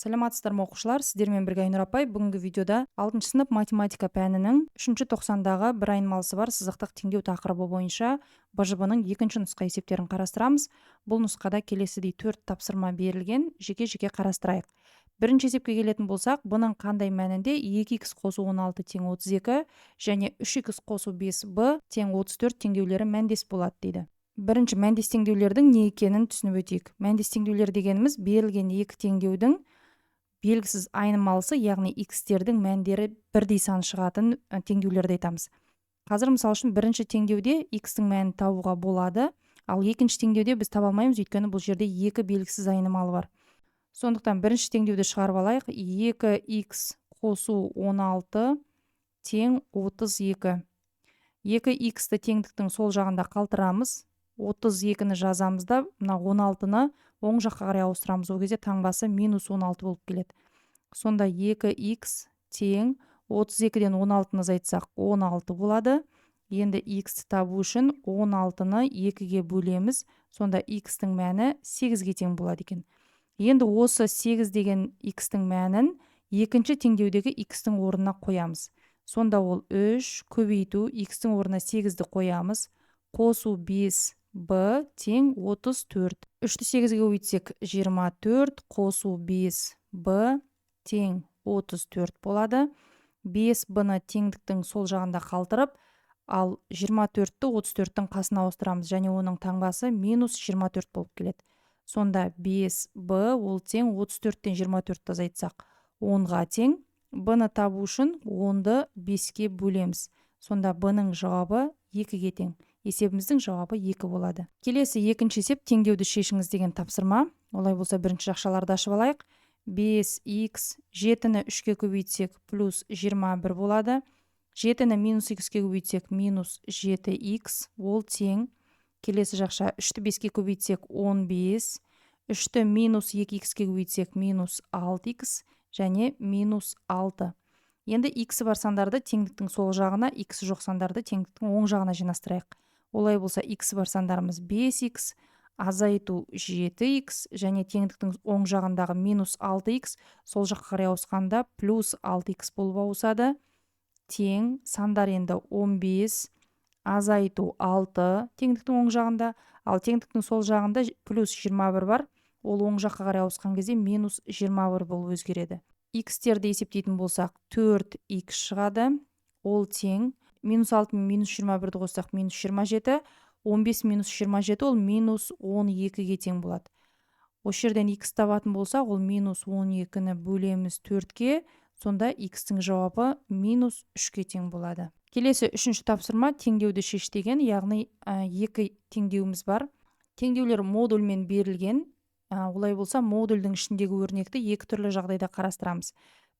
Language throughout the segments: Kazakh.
Саламатсыздар ма оқушылар, сіздермен бірге Айнұр апай. Бүгінгі видеода 6 сынып математика пәнінің 3-ші тоқсандағы бір айнымалысы бар сызықтық теңдеу тақырыбы бойынша БЖБ-ның екінші нұсқа есептерін қарастырамыз. Бұл нұсқада келесідей 4 тапсырма берілген, жеке-жеке қарастырайық. Бірінші есепке келетін болсақ, бұның қандай мәнінде 2х қосу 16 тең 32 және 3х қосу 5b тең 34 теңдеулері мәндес болады дейді. Бірінші мәндес теңдеулердің не екенін түсініп өтейік. Мәндес теңдеулер дегеніміз берілген екі теңдеудің белгісіз айнымалысы, яғни x-тердің мәндері бірдей сан шығатын теңдеулерді айтамыз. Қазір мысал үшін бірінші теңдеуде x-тің мәнін табуға болады, ал екінші теңдеуде біз таба алмаймыз, өйткені бұл жерде екі белгісіз айнымалы бар. Сондықтан бірінші теңдеуді шығарып алайық. 2х қосу 16 тең 32. 2х-ті теңдіктің сол жағында қалтырамыз. 32-ні жазамыз да, мына 16-ны оң жаққа қарай ауыстырамыз. Ол кезде таңбасы минус 16 болып келеді. Сонда 2х тең 32-ден 16-ны азайтсақ 16 болады. Енді х-ті табу үшін 16-ны 2-ге бөлеміз. Сонда х-тің мәні 8-ге тең болады екен. Енді осы 8 деген х-тің мәнін екінші теңдеудегі х-тің орнына қоямыз. Сонда ол 3 көбейту х-тің орнына 8-ді қоямыз. Қосу 5b тең 34. 3-ті 8-ге көбейтсек 24, қосу 5b тең 34 болады. 5b-ны теңдіктің сол жағында қалтырып, ал 24-ті 34-тің қасына ауыстырамыз, және оның таңбасы минус 24 болып келеді. Сонда 5b ол тең 34-тен 24-ті азайтсақ 10-ға тең. b-ны табу үшін 10-ды 5-ке бөлеміз. Сонда b-ның жауабы 2-ге тең. Есебіміздің жауабы 2 болады. Келесі екінші есеп теңдеуді шешіңіз деген тапсырма. Олай болса бірінші жақшаларды ашып алайық. 5х 7-ні 3-ке көбейтсек плюс 21 болады. 7-ні минус х-ке көбейтсек минус 7х ол тең. Келесі жақша 3-ті 5-ке көбейтсек 15, 3-ті минус 2х-ке көбейтсек минус 6х және минус 6. Енді х бар сандарды теңдіктің сол жағына, х жоқ сандарды теңдіктің оң жағына жинастырайық. Олай болса х бар сандарымыз 5х, азайту 7х және теңдіктің оң жағындағы минус 6х сол жаққа қарай ауысқанда плюс 6х болып ауысады. Тең сандар енді 15, азайту 6 теңдіктің оң жағында, ал теңдіктің сол жағында плюс 21 бар. Ол оң жаққа қарай ауысқан кезде минус 21 болып өзгереді. Х-терді есептейтін болсақ 4х шығады. Ол тең. Минус 6 мен минус 21-ді қоссақ минус 27. 15 минус 27 ол минус 12-ге тең болады. Осы жерден х табатын болсақ, ол минус 12-ні бөлеміз 4-ке. Сонда х-тің жауабы минус 3-ке тең болады. Келесі үшінші тапсырма теңдеуді шеш деген, яғни екі теңдеуіміз бар. Теңдеулер модульмен берілген. Олай болса модульдің ішіндегі өрнекті екі түрлі жағдайда қарастырамыз.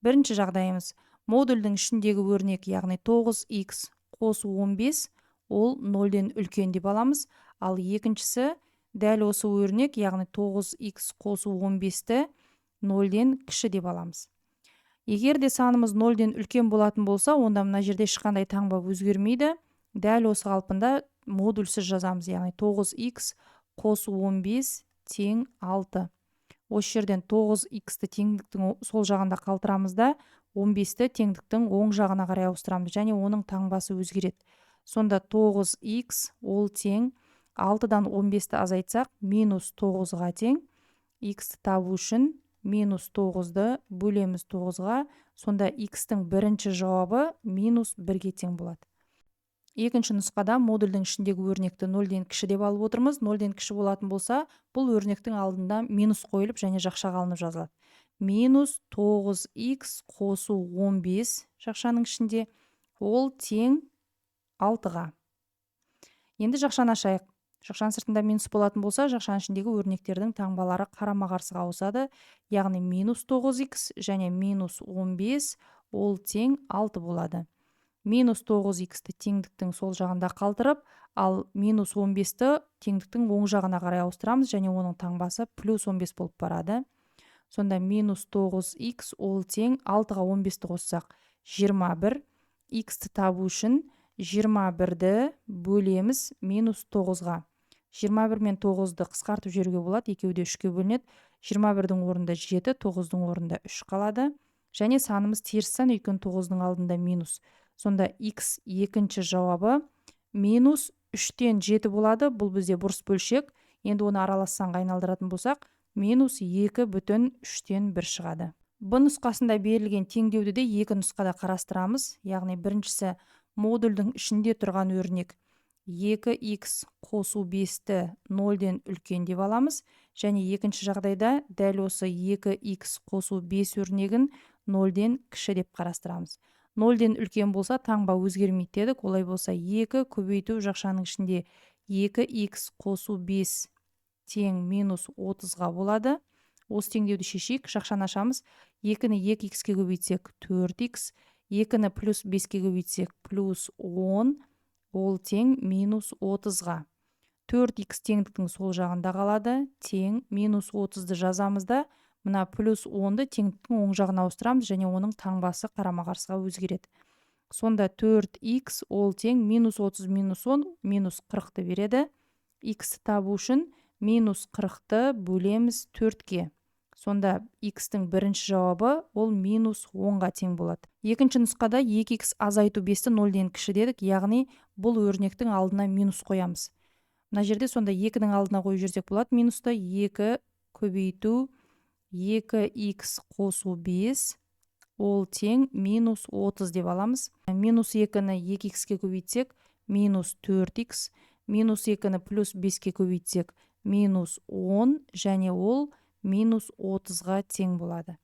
Бірінші жағдайымыз модульдің ішіндегі өрнек, яғни 9х қосу 15 ол 0-ден үлкен деп аламыз. Ал екіншісі дәл осы өрнек, яғни 9х қосу 15-ті 0-ден кіші деп аламыз. Егер де санымыз 0-ден үлкен болатын болса, онда мына жерде ешқандай таңба өзгермейді. Дәл осы қалпында модульсіз жазамыз, яғни 9х қосу 15 тең 6. Осы жерден 9х-ті теңдіктің сол жағында қалтырамыз да, 15-ті теңдіктің оң жағына қарай ауыстырамыз, және оның таңбасы өзгереді. Сонда 9х ол тең 6-дан 15-ті азайтсақ минус 9-ға тең. Х-ті табу үшін минус 9-ды бөлеміз 9-ға. Сонда х-тің бірінші жауабы минус 1-ге тең болады. Екінші нұсқада модульдің ішіндегі өрнекті 0-ден кіші деп алып отырмыз. 0-ден кіші болатын болса, бұл өрнектің алдында минус қойылып және жақшаға алынып жазылады. Минус 9х қосу 15 жақшаның ішінде ол тең 6-ға. Енді жақшаны ашайық. Жақшаның сыртында минус болатын болса, жақшаның ішіндегі өрнектердің таңбалары қарама-қарсыға ауысады. Яғни минус 9х және минус 15 ол тең 6 болады. Минус 9х-ті теңдіктің сол жағында қалтырып, ал минус 15-ті теңдіктің оң жағына қарай ауыстырамыз, және оның таңбасы плюс 15 болып барады. Сонда минус 9х ол тең 6-ға 15-ті қоссақ 21. Х-ті табу үшін 21-ді бөлеміз минус 9-ға. 21 мен 9-ды қысқартып жіберуге болады, екеуі де 3-ке бөлінеді. 21-дің орнында 7, 9-дың орнында 3 қалады. Және санымыз теріс сан, өйткені 9-дың алдында минус. Сонда x екінші жауабы минус 3-тен 7 болады. Бұл бізде бұрыс бөлшек. Енді оны аралас санға айналдыратын болсақ, минус 2,3-тен 1 шығады. Б нұсқасында берілген теңдеуді де екі нұсқада қарастырамыз. Яғни біріншісі модульдің ішінде тұрған өрнек 2x қосу 5-ті 0-ден үлкен деп аламыз. Және екінші жағдайда дәл осы 2x қосу 5 өрнегін 0-ден кіші деп қарастырамыз. 0-ден үлкен болса таңба өзгермейді дедік. Олай болса 2 көбейту жақшаның ішінде 2x қосу 5 тең минус 30-ға болады. Осы теңдеуді шешейік. Жақшаны ашамыз. 2-ні 2x-ке көбейтсек 4x, 2-ні плюс 5-ке көбейтсек плюс 10, ол тең минус 30-ға. 4x теңдіктің сол жағында қалады. Тең минус 30-ды жазамыз да, мына плюс 10-ды теңдіктің оң жағына ауыстырамыз, және оның таңбасы қарама-қарсыға өзгереді. Сонда 4x ол тең минус 30 минус 10 минус 40-ты береді. X табу үшін минус 40-ты бөлеміз 4-ке. Сонда x-тің бірінші жауабы ол минус 10-ға тең болады. Екінші нұсқада 2x азайту 5-ті 0-ден кіші дедік, яғни бұл өрнектің алдына минус қоямыз. Мына жерде сонда 2-дің алдына қойып жүрсек болады. Минусты 2 көбейту 2x қосу 5 ол тең минус 30 деп аламыз. Минус 2-ні 2x-ке көбейтсек минус 4x, минус 2-ні плюс 5-ке көбейтсек минус 10, және ол минус 30-ға тең болады.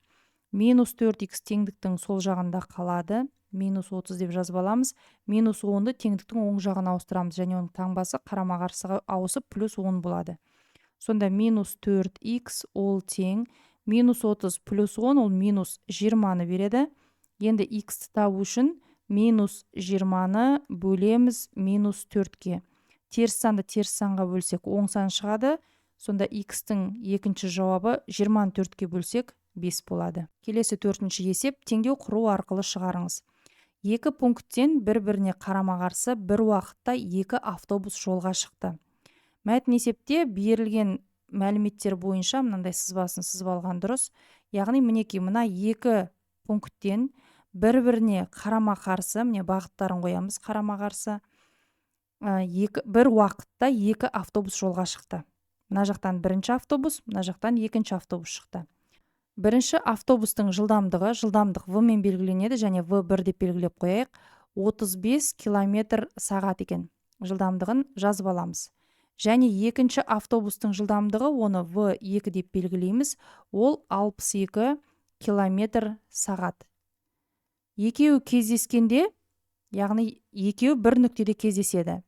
Минус 4x теңдіктің сол жағында қалады. Минус 30 деп жазып аламыз. Минус 10-ды теңдіктің оң жағына ауыстырамыз, және оның таңбасы қарама-қарсыға ауысып плюс 10 болады. Сонда минус 4x ол тең минус 30 плюс 10 ол минус 20-ны береді. Енді x-ті табу үшін минус 20-ны бөлеміз минус 4-ке. Теріс санды теріс санға бөлсек оң сан шығады. Сонда x-тің екінші жауабы 20-ны 4-ке бөлсек 5 болады. Келесі төртінші есеп, теңдеу құру арқылы шығарыңыз. Екі пункттен бір-біріне қарама-қарсы бір уақытта екі автобус жолға шықты. Мәтін есепте берілген мәліметтер бойынша мынандай сызбасын сызып алған дұрыс. Яғни мінекей мына екі пункттен бір-біріне қарама-қарсы, міне бағыттарын қоямыз қарама-қарсы. Бір уақытта екі автобус жолға шықты. Мына жақтан бірінші автобус, мына жақтан екінші автобус шықты. Бірінші автобустың жылдамдығы, жылдамдық v мен белгіленеді, және v1 деп белгілеп қояйық. 35 км сағат екен. Жылдамдығын жазып аламыз. Және екінші автобустың жылдамдығы, оны v2 деп белгілейміз, ол 62 км сағат. Екеуі кездескенде, яғни екеуі бір нүктеде кездеседі.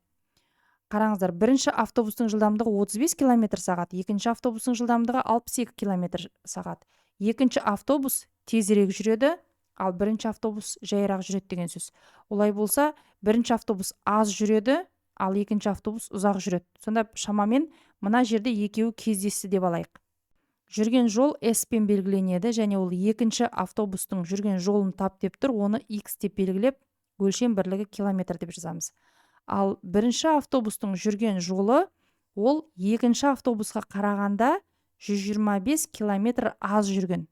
Қараңыздар, бірінші автобустың жылдамдығы 35 км сағат, екінші автобустың жылдамдығы 62 км сағат. Екінші автобус тезірек жүреді, ал бірінші автобус жайырақ жүреді деген сөз. Олай болса, бірінші автобус аз жүреді, ал екінші автобус ұзақ жүреді. Сонда шамамен мына жерде екеуі кездесті деп алайық. Жүрген жол S пен белгіленеді, және ол екінші автобустың жүрген жолын тап деп тұр, оны X деп белгілеп, өлшем бірлігі километр деп жазамыз. Ал бірінші автобустың жүрген жолы, ол екінші автобусқа қарағанда 125 км аз жүрген.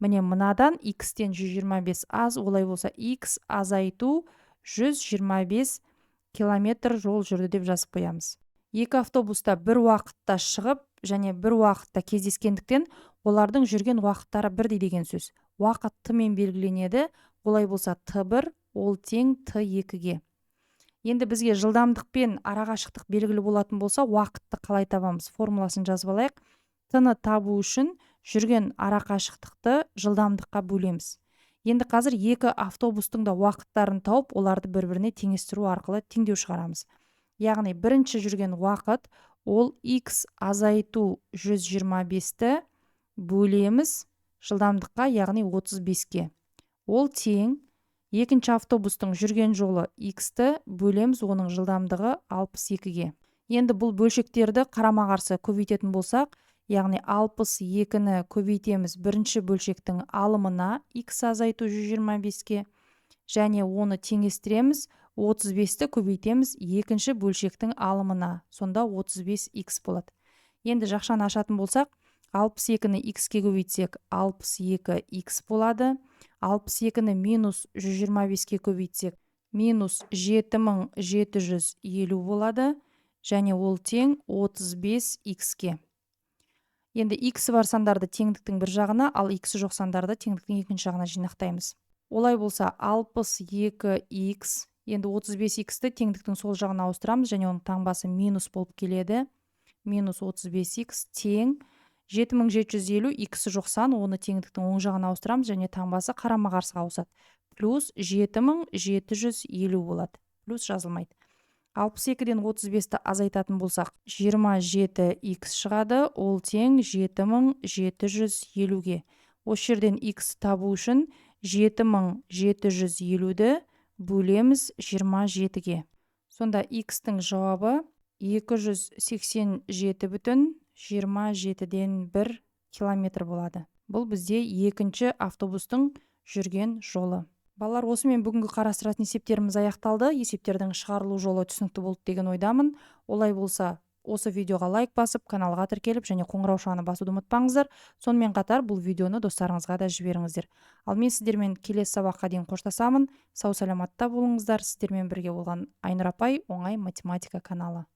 Міне мынадан X-тен 125 аз, олай болса X азайту 125 км жол жүрді деп жазып қоямыз. Екі автобуста бір уақытта шығып, және бір уақытта кездескендіктен, олардың жүрген уақыттары бірдей деген сөз. Уақыт Т мен белгіленеді, олай болса Т1 ол тең Т2-ге. Енді бізге жылдамдықпен арақашықтық белгілі болатын болса, уақытты қалай табамыз? Формуласын жазып алайық. Т-ны табу үшін жүрген арақашықтықты жылдамдыққа бөлеміз. Енді қазір екі автобустың да уақыттарын тауып, оларды бір-біріне теңестіру арқылы теңдеу шығарамыз. Яғни бірінші жүрген уақыт ол X азайту 125-ті бөлеміз жылдамдыққа, яғни 35-ке. Ол тең екінші автобустың жүрген жолы X-ті бөлеміз оның жылдамдығы 62-ге. Енді бұл бөлшектерді қарама-қарсы көбейтетін болсақ, яғни 62-ні көбейтеміз бірінші бөлшектің алымына X азайту 125-ке, және оны теңестіреміз 35-ті көбейтеміз екінші бөлшектің алымына. Сонда 35х болады. Енді жақшаны ашатын болсақ, 62-ні x-ке көбейтсек 62x болады. 62-ні минус 125-ке көбейтсек минус 7750 болады. Және ол тең 35x-ке. Енді x бар сандарды теңдіктің бір жағына, ал x жоқ сандарды теңдіктің екінші жағына жинақтаймыз. Олай болса 62x, енді 35x-ті теңдіктің сол жағына ауыстырамыз, және оның таңбасы минус болып келеді. Минус 35x тең 7750 x жоқ сан, оны теңдіктің оң жағына ауыстырамыз, және таңбасы қарама-қарсыға ауысады. Плюс 7750 болады. Плюс жазылмайды. 62-ден 35-ті азайтатын болсақ, 27x шығады, ол тең 7750-ге. Осы жерден x табу үшін 7750-ді бөлеміз 27-ге. Сонда x-тің жауабы 287,27-ден 1 километр болады. Бұл бізде екінші автобустың жүрген жолы. Балалар, осымен бүгінгі қарастыратын есептеріміз аяқталды. Есептердің шығарылу жолы түсінікті болды деген ойдамын. Олай болса, осы видеоға лайк басып, каналға тіркеліп және қоңырау шағын басуды ұмытпаңыздар. Сонымен қатар бұл видеоны достарыңызға да жіберіңіздер. Ал мен сіздермен келесі сабаққа дейін қоштасамын. Сау саламатта болыңыздар. Сіздермен бірге болған Айнұр апай, оңай математика каналы.